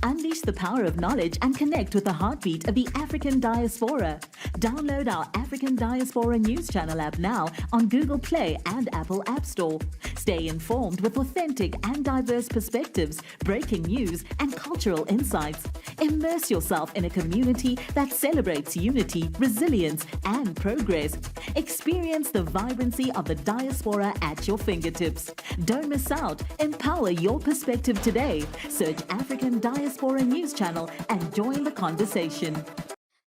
Unleash the power of knowledge and connect with the heartbeat of the African diaspora. Download our African Diaspora News Channel app now on Google Play and Apple App Store. Stay informed with authentic and diverse perspectives, breaking news, and cultural insights. Immerse yourself in a community that celebrates unity, resilience, and progress. Experience the vibrancy of the diaspora at your fingertips. Don't miss out. Empower your perspective today. Search African Diaspora News Channel and join the conversation.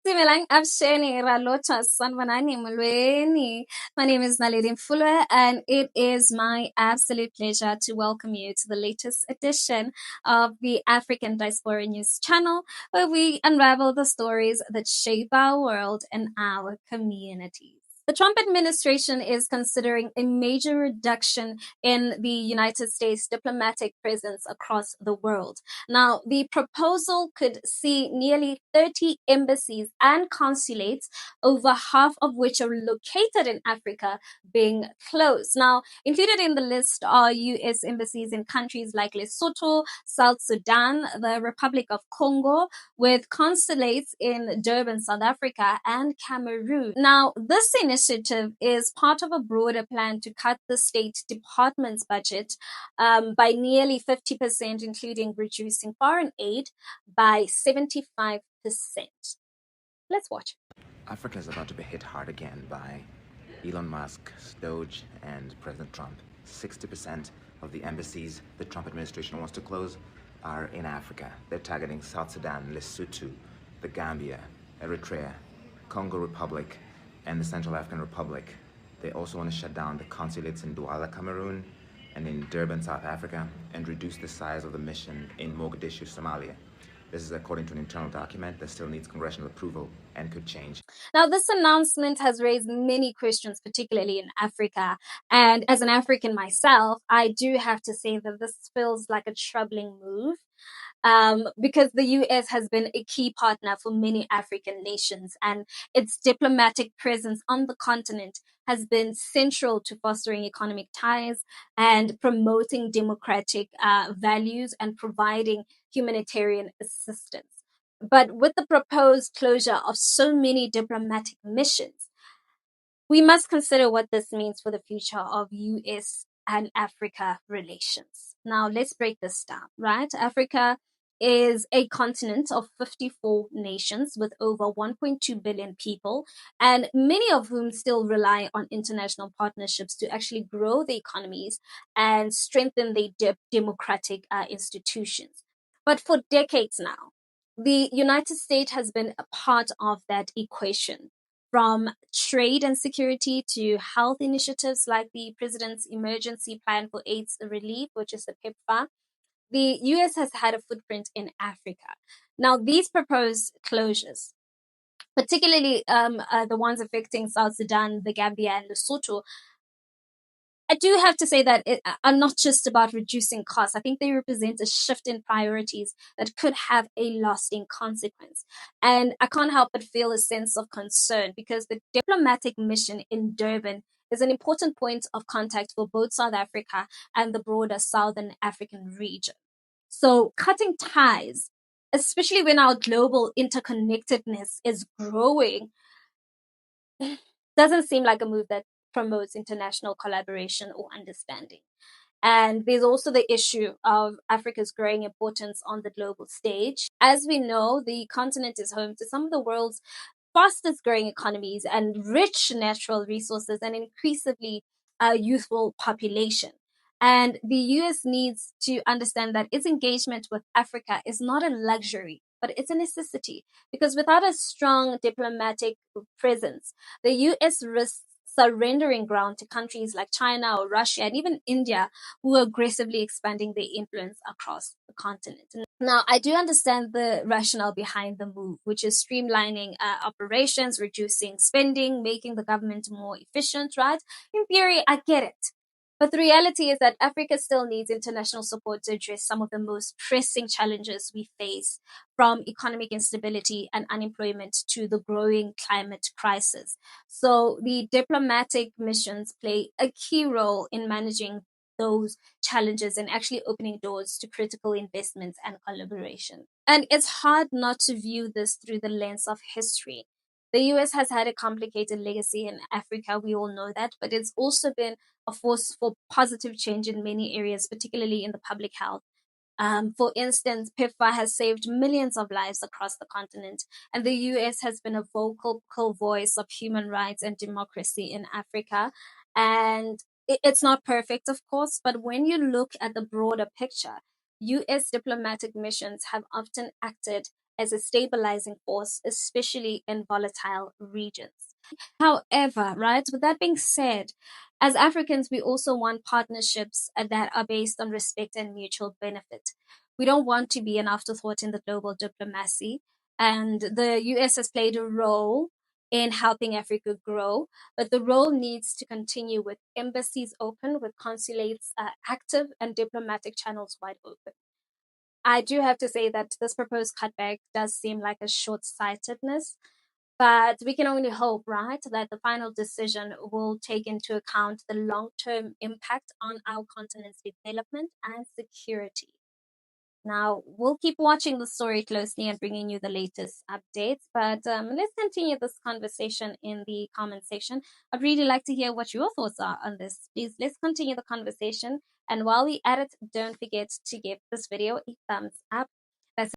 Simelang Absheni Ralota Sanvanani Mulweni. My name is Naledi Mfoloe, and it is my absolute pleasure to welcome you to the latest edition of the African Diaspora News Channel, where we unravel the stories that shape our world and our communities. The Trump administration is considering a major reduction in the United States diplomatic presence across the world. Now, the proposal could see nearly 30 embassies and consulates, over half of which are located in Africa, being closed. Now, included in the list are U.S. embassies in countries like Lesotho, South Sudan, the Republic of Congo, with consulates in Durban, South Africa, and Cameroon. Now, this initiative is part of a broader plan to cut the State Department's budget by nearly 50%, including reducing foreign aid by 75%. Let's watch. Africa is about to be hit hard again by Elon Musk's Doge and President Trump. 60% of the embassies the Trump administration wants to close are in Africa. They're targeting South Sudan, Lesotho, the Gambia, Eritrea, Congo Republic, and the Central African Republic. They also want to shut down the consulates in Douala, Cameroon, and in Durban, South Africa, and reduce the size of the mission in Mogadishu, Somalia. This is according to an internal document that still needs congressional approval and could change. Now, this announcement has raised many questions, particularly in Africa. And as an African myself, I do have to say that this feels like a troubling move. Because the US has been a key partner for many African nations, and its diplomatic presence on the continent has been central to fostering economic ties and promoting democratic values and providing humanitarian assistance. But with the proposed closure of so many diplomatic missions, we must consider what this means for the future of US and Africa relations. Now, let's break this down, right? Africa is a continent of 54 nations with over 1.2 billion people, and many of whom still rely on international partnerships to actually grow the economies and strengthen the democratic institutions. But for decades now, the United States has been a part of that equation, from trade and security to health initiatives like the President's Emergency Plan for AIDS Relief, which is the PEPFAR. The US has had a footprint in Africa. Now, these proposed closures, particularly the ones affecting South Sudan, the Gambia, and Lesotho, I do have to say that are not just about reducing costs. I think they represent a shift in priorities that could have a lasting consequence. And I can't help but feel a sense of concern because the diplomatic mission in Durban is an important point of contact for both South Africa and the broader Southern African region. So cutting ties, especially when our global interconnectedness is growing, doesn't seem like a move that promotes international collaboration or understanding. And there's also the issue of Africa's growing importance on the global stage. As we know, the continent is home to some of the world's fastest growing economies and rich natural resources and increasingly youthful population. And the US needs to understand that its engagement with Africa is not a luxury, but it's a necessity. Because without a strong diplomatic presence, the US risks surrendering ground to countries like China or Russia and even India, who are aggressively expanding their influence across the continent. Now, I do understand the rationale behind the move, which is streamlining operations, reducing spending, making the government more efficient, right? In theory, I get it. But the reality is that Africa still needs international support to address some of the most pressing challenges we face, from economic instability and unemployment to the growing climate crisis. So the diplomatic missions play a key role in managing those challenges and actually opening doors to critical investments and collaboration. And it's hard not to view this through the lens of history. The US has had a complicated legacy in Africa, we all know that, but it's also been a force for positive change in many areas, particularly in the public health. For instance, PEPFAR has saved millions of lives across the continent, and the US has been a vocal voice of human rights and democracy in Africa. And it's not perfect, of course, but when you look at the broader picture, US diplomatic missions have often acted as a stabilizing force, especially in volatile regions. However, right, with that being said, as Africans, we also want partnerships that are based on respect and mutual benefit. We don't want to be an afterthought in the global diplomacy. And the US has played a role in helping Africa grow, but the role needs to continue with embassies open, with consulates active, and diplomatic channels wide open. I do have to say that this proposed cutback does seem like a short sightedness, but we can only hope, right, that the final decision will take into account the long term impact on our continent's development and security. Now, we'll keep watching the story closely and bringing you the latest updates. But let's continue this conversation in the comment section. I'd really like to hear what your thoughts are on this. Please, let's continue the conversation. And while we at it, don't forget to give this video a thumbs up.